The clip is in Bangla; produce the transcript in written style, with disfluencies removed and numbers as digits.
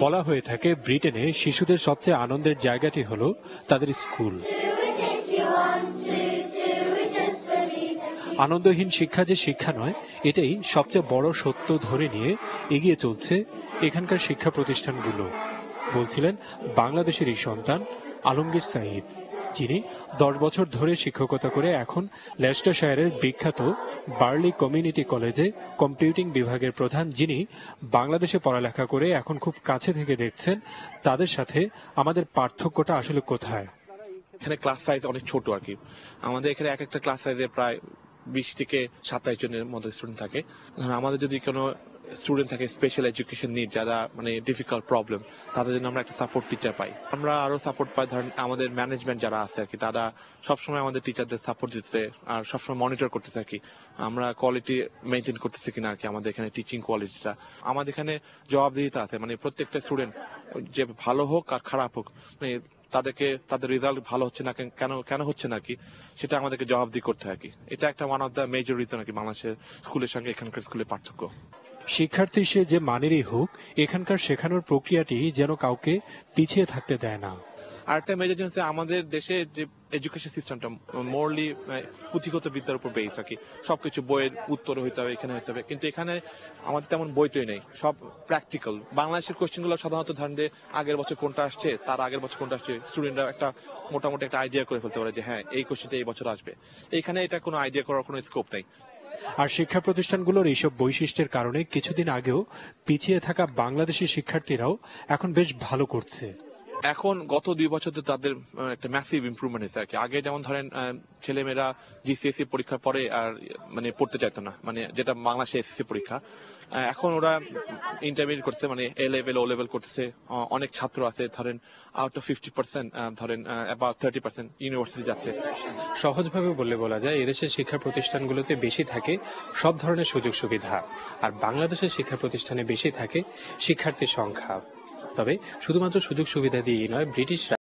বলা হয়ে থাকে ব্রিটেনে শিশুদের সবচেয়ে আনন্দের জায়গাটি হলো তাদের স্কুল। আনন্দহীন শিক্ষা যে শিক্ষা নয়, এটাই সবচেয়ে বড় সত্য ধরে নিয়ে এগিয়ে চলছে এখানকার শিক্ষা প্রতিষ্ঠানগুলো, বলছিলেন বাংলাদেশেরই সন্তান আলমগীর সাঈদ, যিনি 10 বছর ধরে শিক্ষকতা করে এখন লেস্টারশায়ারের বিখ্যাত বার্লি কমিউনিটি কলেজে কম্পিউটিং বিভাগের প্রধান, যিনি বাংলাদেশে পড়ালেখা করে এখন খুব কাছে থেকে দেখছেন তাদের সাথে আমাদের পার্থক্যটা আসলে কোথায়। এখানে ক্লাস সাইজ অনেক ছোট আর কি। আমাদের এখানে এক একটা ক্লাস সাইজে প্রায় 20 থেকে 27 জনের মতো স্টুডেন্ট থাকে। আমাদের যদি কোনো স্টুডেন্ট থাকে স্পেশাল এডুকেশন নিড, যারা মানে ডিফিকাল্ট প্রবলেম, তাদের জন্য আমরা একটা সাপোর্ট টিচার পাই। আমরা আরো সাপোর্ট পাই, ধরেন আমাদের ম্যানেজমেন্ট যারা আছে আর কি, তারা সবসময় আমাদের টিচারদের সাপোর্ট দিতে আর সবসময় মনিটর করতে থাকি আমরা কোয়ালিটি মেনটেন করতেছি কিনা আর কি। আমাদের এখানে টিচিং কোয়ালিটিটা, আমাদের এখানে জবাবদিহিতা আছে, মানে প্রত্যেকটা স্টুডেন্ট যে ভালো হোক আর খারাপ হোক, মানে তাদেরকে তাদের রেজাল্ট ভালো হচ্ছে না কেন কেন হচ্ছে না কি, সেটা আমাদেরকে জবাবদিহি করতে হয় কি। এটা একটা one of the major reason আর কি বাংলাদেশের স্কুলের সঙ্গে এখানকার স্কুলের পার্থক্য। শিক্ষার্থী সে যে মানেরই হোক, এখানকার শেখানোর প্রক্রিয়াটি যেন কাউকে পিছিয়ে থাকতে দেয় না। আর একটা মেজর জিনিস, আমাদের দেশে যে এডুকেশন সিস্টেমটা মোরলি পুঁথিগত বিদ্যার উপর বেস আর কি। সবকিছু বইয়ের উত্তর হইতে হবে, এখানে হইতে হবে, কিন্তু এখানে আমাদের তেমন বইটই নেই, সব প্র্যাকটিক্যাল। বাংলাদেশের কোশ্চেন গুলো সাধারণত ধরেন যে আগের বছর কোনটা আসছে, তার আগের বছর কোনটা আসছে, স্টুডেন্টরা একটা মোটামুটি একটা আইডিয়া করে ফেলতে পারে যে হ্যাঁ এই কোশ্চেনটা এই বছর আসবে। এখানে এটা কোনো আইডিয়া করার কোনো স্কোপ নেই। আর শিক্ষা প্রতিষ্ঠানগুলোর এইসব বৈশিষ্ট্যের কারণে কিছুদিন আগেও পিছিয়ে থাকা বাংলাদেশি শিক্ষার্থীরাও এখন বেশ ভালো করছে। এখন গত 2 বছর তো তাদের একটা ম্যাসিভ ইমপ্রুভমেন্ট হয়েছে আর কি। আগে যেমন ধরেন ছেলেমেয়েরা জিসিএসসি পরীক্ষার পরে আর মানে পড়তে চাইতো না, মানে যেটা বাংলাদেশে এসএসসি পরীক্ষা। এখন ওরা ইন্টারমিডিয়েট করছে, মানে এ লেভেল ও লেভেল করছে। অনেক ছাত্র আছে ধরেন আউট অফ 50%, ধরেন অ্যাবাউট 30% ইউনিভার্সিটি যাচ্ছে। সহজভাবে বলা যায় এদেশের শিক্ষা প্রতিষ্ঠানগুলোতে বেশি থাকে সব ধরনের সুযোগ সুবিধা, আর বাংলাদেশের শিক্ষা প্রতিষ্ঠানে বেশি থাকে শিক্ষার্থীর সংখ্যা। তবে শুধুমাত্র সুযোগ সুবিধা দিয়েই নয়, ব্রিটিশরা